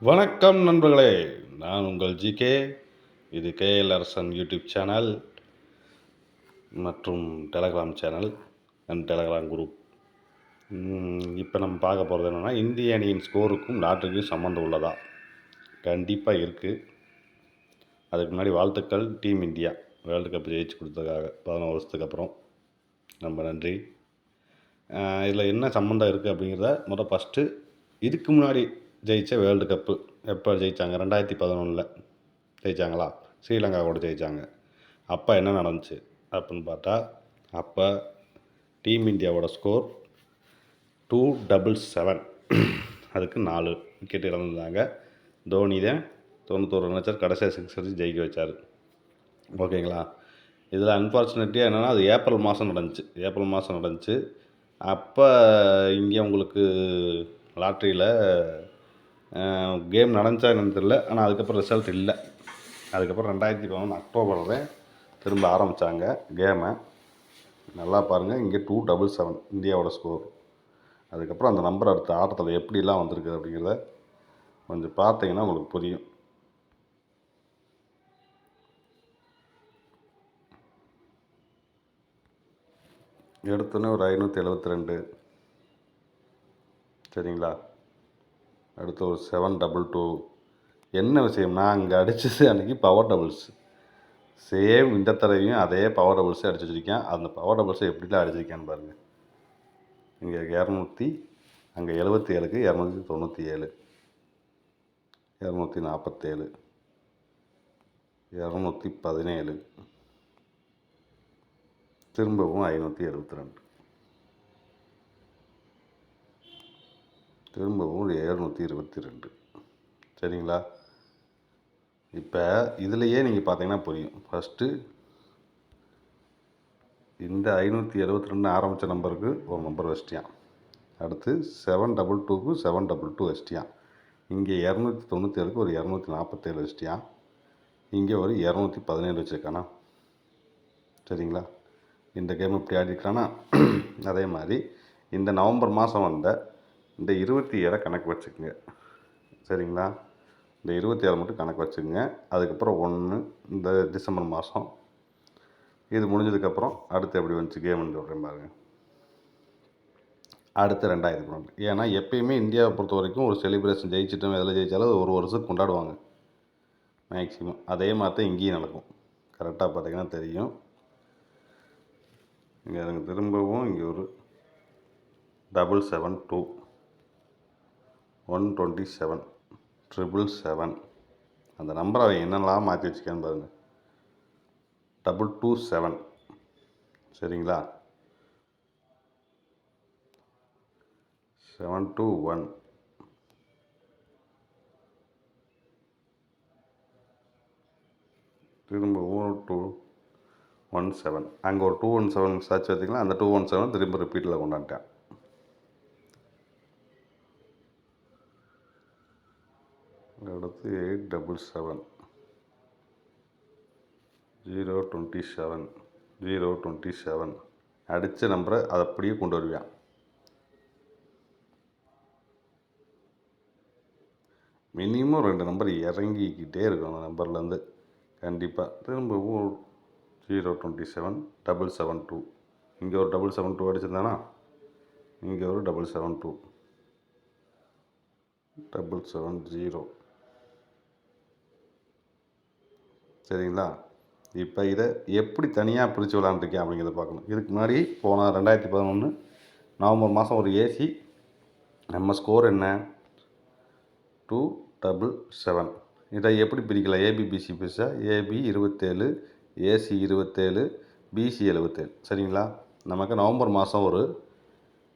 வணக்கம் நண்பர்களே, நான் உங்கள் ஜிகே. இது கேஎல் அரசன் யூடியூப் சேனல் மற்றும் Telegram channel and Telegram group. இப்போ நம்ம பார்க்க போகிறது என்னென்னா, இந்திய அணியின் ஸ்கோருக்கும் நாட்டுக்கும் சம்மந்தம் உள்ளதா? கண்டிப்பாக இருக்குது. அதுக்கு முன்னாடி வாழ்த்துக்கள் டீம் இந்தியா வேர்ல்டு கப் ஜெயிச்சு கொடுத்ததுக்காக 11 வருஷத்துக்கு அப்புறம். ரொம்ப நன்றி. இதில் என்ன சம்மந்தம் இருக்குது அப்படிங்கிறத ஃபஸ்ட்டு இதுக்கு முன்னாடி ஜெயித்த வேர்ல்டு கப்பு எப்போ ஜெயித்தாங்க? 2011 ஜெயித்தாங்களா? ஸ்ரீலங்கா கூட ஜெயித்தாங்க. அப்போ என்ன நடந்துச்சு அப்படின்னு பார்த்தா, அப்போ டீம் இந்தியாவோட ஸ்கோர் 277. அதுக்கு 4 விக்கெட் இழந்திருந்தாங்க. தோனி தான் 91 ரன் வச்சார், கடைசியாக 6 அடிச்சு ஜெயிக்க வச்சார். ஓகேங்களா? இதில் அன்ஃபார்ச்சுனேட்லியாக என்னென்னா, அது ஏப்ரல் மாதம் நடந்துச்சு. அப்போ இங்கே உங்களுக்கு லாட்ரியில் கேம் நடந்துச்சா என்னன்னு தெரியல. ஆனால் அதுக்கப்புறம் ரிசல்ட் இல்லை. அதுக்கப்புறம் 2011 அக்டோபரில் தான் திரும்ப ஆரம்பித்தாங்க கேமை. நல்லா பாருங்கள், இங்கே 277 இந்தியாவோட ஸ்கோர். அதுக்கப்புறம் அந்த நம்பர் அடுத்த ஆட்டத்தில் எப்படிலாம் வந்திருக்கு அப்படிங்கிறத கொஞ்சம் பார்த்தீங்கன்னா உங்களுக்கு புரியும். எடுத்தோன்னே ஒரு 572. சரிங்களா? அடுத்து ஒரு 722. என்ன விஷயம்னா, அங்கே அடித்தது அன்றைக்கி பவர் டபுள்ஸ். சேம் இந்த தடவையும் அதே பவர் டபுள்ஸே அடிச்சு வச்சுருக்கேன். அந்த பவர் டபுள்ஸை எப்படிலாம் அடிச்சிருக்கேன்னு பாருங்கள். இங்கே 200, அங்கே 77க்கு 297, 247, 217, திரும்பவும் 572, திரும்பவும் 722. சரிங்களா? இப்போ இதுலையே நீங்கள் பார்த்தீங்கன்னா புரியும். ஃபஸ்ட்டு இந்த 572 ஆரம்பித்த நம்பருக்கு ஒரு நம்பர் வச்சிட்டியான். அடுத்து 722க்கு 722 வச்சிட்டியான். இங்கே 297க்கு ஒரு 247 வச்சிட்டியான். இங்கே ஒரு 217 வச்சுருக்கானா? சரிங்களா? இந்த கேம் இப்படி ஆடிருக்கானா? அதே மாதிரி இந்த நவம்பர் மாதம் வந்த இந்த 27 கணக்கு வச்சுக்கோங்க. சரிங்களா? இந்த 27 மட்டும் கணக்கு வச்சுக்கோங்க. அதுக்கப்புறம் 1 இந்த டிசம்பர் மாதம் இது முடிஞ்சதுக்கப்புறம் அடுத்து எப்படி வந்துச்சு கேம்னு சொல்கிறேன் பாருங்கள். அடுத்து 2012. ஏன்னா எப்பயுமே இந்தியாவை பொறுத்த வரைக்கும் ஒரு செலிப்ரேஷன் ஜெயிச்சிட்டோம், எதில் ஜெயித்தாலும் அது ஒரு வருஷத்துக்கு கொண்டாடுவாங்க மேக்ஸிமம். அதே மாதிரி தான் இங்கேயும் நடக்கும். கரெக்டாக பார்த்தீங்கன்னா தெரியும். இங்கே எனக்கு திரும்பவும் இங்கே ஒரு 772, 127, 777. அந்த நம்பரை அவன் என்னெல்லாம் மாற்றி வச்சுக்கான்னு பாருங்கள். 227. சரிங்களா? 721, திரும்பவும் 217. அங்கே ஒரு 217 சாச்சு வச்சுக்கலாம். அந்த 217 திரும்ப ரிப்பீட்டில் கொண்டாட்டேன். அடுத்து 877, 027, 027. அடித்த நம்பரை அதை அப்படியே கொண்டு வருவேன். மினிமம் 2 நம்பர் இறங்கிக்கிட்டே இருக்கும் அந்த நம்பர்லேருந்து கண்டிப்பாக. திரும்பவும் 027, 772. இங்கே ஒரு 772 அடிச்சிருந்தானா? இங்கே ஒரு 772, 770. சரிங்களா? இப்போ இதை எப்படி தனியாக பிரித்து விளாண்டுருக்கேன் அப்படிங்கிறத பார்க்கணும். இதுக்கு முன்னாடி போன 2011 நவம்பர் மாதம் ஒரு ஏசி நம்ம ஸ்கோர் என்ன? 277. இதை எப்படி பிரிக்கலாம்? ஏபிபிசி பிரிச்சா ஏபி 27, ஏசி 27, பிசி 77. சரிங்களா? நமக்கு நவம்பர் மாதம் ஒரு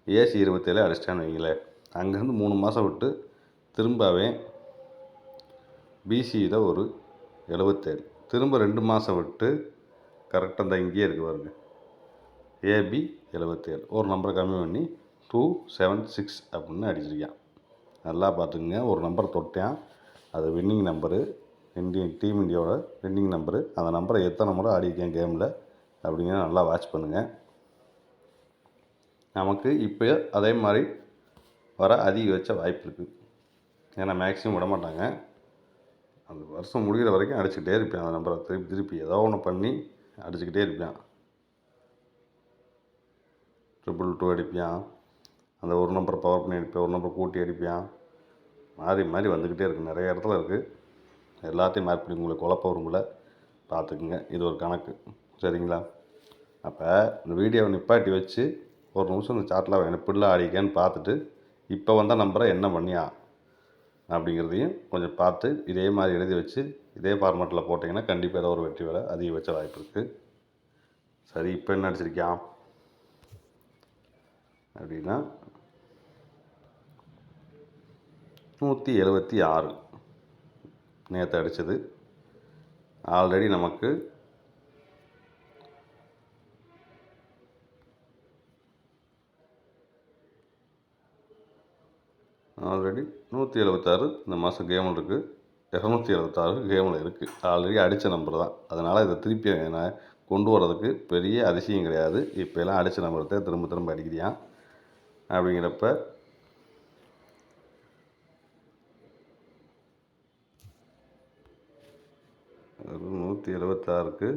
ஏசி 27 அடிச்சிட்டான்னு வைங்களேன். அங்கேருந்து 3 மாதம் விட்டு திரும்பவே பிசியில் ஒரு 77, திரும்ப 2 மாதம் விட்டு கரெக்டாக அந்த இங்கேயே இருக்குது பாருங்க, ஏபி 77, ஒரு நம்பரை கம்மி பண்ணி 276 அப்படின்னு அடிச்சிருக்கேன். நல்லா பார்த்துக்குங்க. ஒரு நம்பர் தொட்டேன், அது வின்னிங் நம்பரு, டீம் இந்தியாவோட வின்னிங் நம்பரு. அந்த நம்பரை எத்தனை முறை ஆடிருக்கேன் கேமில் அப்படிங்கிறத நல்லா வாட்ச் பண்ணுங்கள். நமக்கு இப்போ அதே மாதிரி வர அதிகபட்ச வாய்ப்பு இருக்குது. ஏன்னா மேக்ஸிமம் விட மாட்டாங்க. அந்த வருஷம் முடிகிற வரைக்கும் அடிச்சுக்கிட்டே இருப்பேன். அந்த நம்பரை திருப்பி திருப்பி ஏதோ ஒன்று பண்ணி அடிச்சுக்கிட்டே இருப்பேன். 222 அடிப்பேன். அந்த ஒரு நம்பரை பவர் பண்ணி அடிப்பேன், ஒரு நம்பர் கூட்டி அடிப்பேன். மாறி மாறி வந்துக்கிட்டே இருக்குது. நிறைய இடத்துல இருக்குது. எல்லாத்தையும் மார்க் பண்ணி உங்களுக்கு குழப்ப வரும்ல, பார்த்துக்குங்க. இது ஒரு கணக்கு, சரிங்களா? அப்போ இந்த வீடியோவை நிப்பாட்டி வச்சு ஒரு நிமிஷம் இந்த சார்ட்டில் எப்படிலாம் ஆடிக்கேன்னு பார்த்துட்டு இப்போ வந்தால் நம்பரை என்ன பண்ணியா அப்படிங்கிறதையும் கொஞ்சம் பார்த்து இதே மாதிரி எழுதி வச்சு இதே ஃபார்மேட்டில் போட்டிங்கன்னா கண்டிப்பாக ஏதோ ஒரு வெற்றி வர அதிகபட்ச வாய்ப்பு இருக்குது. சரி, இப்போ என்ன அடிச்சிருக்கான் அப்படின்னா 176 நேற்று அடித்தது. ஆல்ரெடி நமக்கு ஆல்ரெடி 176 இந்த மாதம் கேமில் இருக்குது. 276 கேமில் இருக்குது. ஆல்ரெடி அடித்த நம்பர் தான். அதனால் இதை திருப்பி நான் கொண்டு வர்றதுக்கு பெரிய அதிசயம் கிடையாது. இப்போ எல்லாம் அடித்த நம்பரை திரும்ப திரும்ப அடிக்கிறியான். அப்படிங்கிறப்ப ஒரு 176க்கு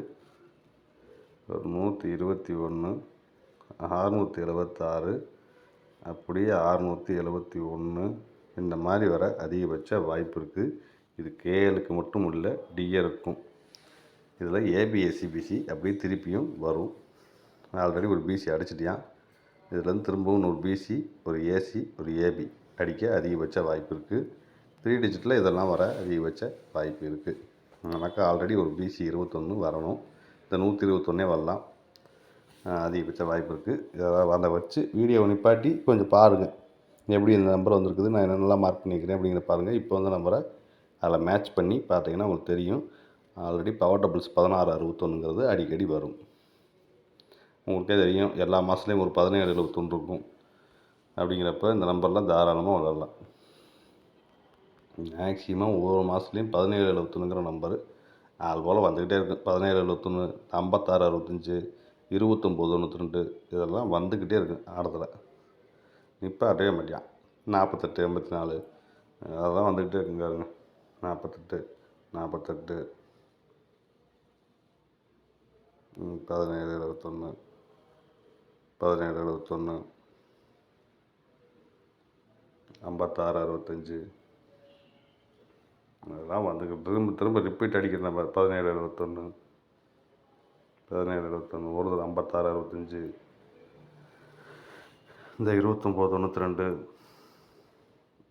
ஒரு 121, 676, அப்படியே 671 இந்த மாதிரி வர அதிகபட்ச வாய்ப்பு இருக்குது. இது கேஎலுக்கு மட்டும் இல்லை, டிஆருக்கும். இதில் ஏபிஎஸ்சிபிசி அப்படியே திருப்பியும் வரும். ஆல்ரெடி ஒரு பிசி அடிச்சிட்டியான். இதுலேருந்து திரும்பவும் ஒரு பிசி, ஒரு ஏசி, ஒரு ஏபி அடிக்க அதிகபட்ச வாய்ப்பு இருக்குது. 3 டிஜிட்டில் இதெல்லாம் வர அதிகபட்ச வாய்ப்பு இருக்குது. நமக்கு ஆல்ரெடி ஒரு பிசி 21 வரணும். இந்த 121 வரலாம், அதிகபட்ச வாய்ப்பு இருக்குது. இதெல்லாம் அதை வச்சு வீடியோவை நிப்பாட்டி கொஞ்சம் பாருங்கள். எப்படி இந்த நம்பர் வந்திருக்குது, நான் என்னென்னலாம் மார்க் பண்ணிக்கிறேன் அப்படிங்கிற பாருங்கள். இப்போ வந்து நம்பரை அதில் மேட்ச் பண்ணி பார்த்தீங்கன்னா உங்களுக்கு தெரியும். ஆல்ரெடி பவர் டபுள்ஸ் 1661ங்கிறது அடிக்கடி வரும். உங்களுக்கே தெரியும், எல்லா மாதத்துலேயும் ஒரு 1771 இருக்கும். அப்படிங்கிறப்ப இந்த நம்பர்லாம் தாராளமாக விளாட்லாம். மேக்ஸிமம் ஒவ்வொரு மாதத்துலேயும் 1771ங்கிற நம்பரு அது போல் வந்துக்கிட்டே இருக்கும். 1771, 5665, 2992 இதெல்லாம் வந்துக்கிட்டே இருக்கும் ஆடத்தில். இப்போ அடைய மாட்டியான். 48, 84 அதெல்லாம் வந்துக்கிட்டே இருக்குங்க. 48, 48, 1771, 1771, 5665 அதெல்லாம் வந்துக்கிட்டு திரும்ப திரும்ப ரிப்பீட் அடிக்கிற நம்பர். 1771, 1771 ஒரு தடவை 5665, இந்த 2992,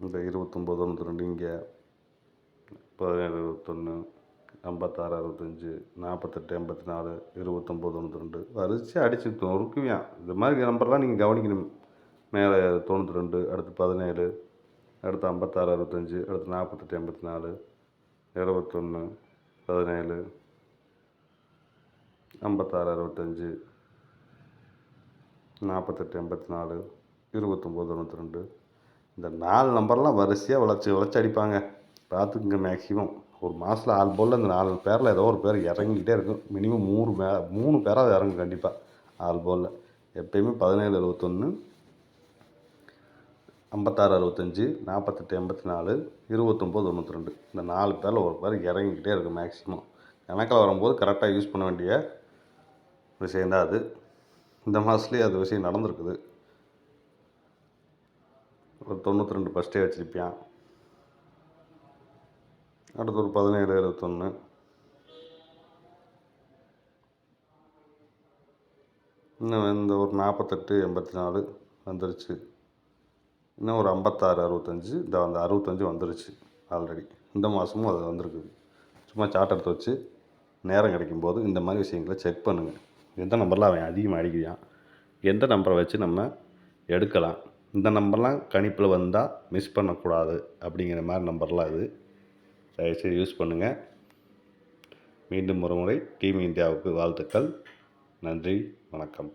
இந்த 2992 இங்கே 1771, 5665, 48, 84, 2992 வரிசை அடிச்சு நொறுக்குவியான். இந்த மாதிரி நம்பர்லாம் நீங்கள் கவனிக்கணும். மேலே 92, அடுத்து 17, அடுத்து 56, 65, அடுத்து 48, 84, 21, 17, 56, 65, 48, 84, 2992 இந்த 4 நம்பர்லாம் வரிசையாக வளைச்சி அடிப்பாங்க. பார்த்துக்குங்க. மேக்ஸிமம் ஒரு மாதத்தில் ஆல் போல் இந்த 4 பேரில் ஏதோ ஒரு பேர் இறங்கிக்கிட்டே இருக்கும். மினிமம் 3 பேராக இறங்கும் கண்டிப்பாக ஆல் போலில். எப்பயுமே 1771, 56, 65, 48, 84, 2992 இந்த 4 பேரில் ஒரு பேர் இறங்கிக்கிட்டே இருக்கும். மேக்ஸிமம் கணக்கில் வரும்போது கரெக்டாக யூஸ் பண்ண வேண்டிய விஷயந்தான் அது. இந்த மாதத்துலேயே அது விஷயம் நடந்திருக்குது. ஒரு 92 ஃபஸ்ட்டே வச்சுருப்பான். அடுத்து ஒரு 17, 71, இன்னும் இந்த ஒரு 48, 84 வந்துருச்சு. இன்னும் ஒரு 56, 65 இந்த அந்த 65 வந்துருச்சு ஆல்ரெடி. இந்த மாதமும் அது வந்திருக்குது. சும்மா சார்ட் எடுத்து வச்சு நேரம் கிடைக்கும்போது இந்த மாதிரி விஷயங்களை செக் பண்ணுங்கள். எந்த நம்பரில் அவன் அதிகமாக அடிக்கிறான், எந்த நம்பரை வச்சு நம்ம எடுக்கலாம், இந்த நம்பர்லாம் கணிப்பில் வந்தால் மிஸ் பண்ணக்கூடாது அப்படிங்கிற மாதிரி நம்பர்லாம் இது. தயவுசெய்து யூஸ் பண்ணுங்கள். மீண்டும் ஒரு முறை டீம் இந்தியாவுக்கு வாழ்த்துக்கள். நன்றி, வணக்கம்.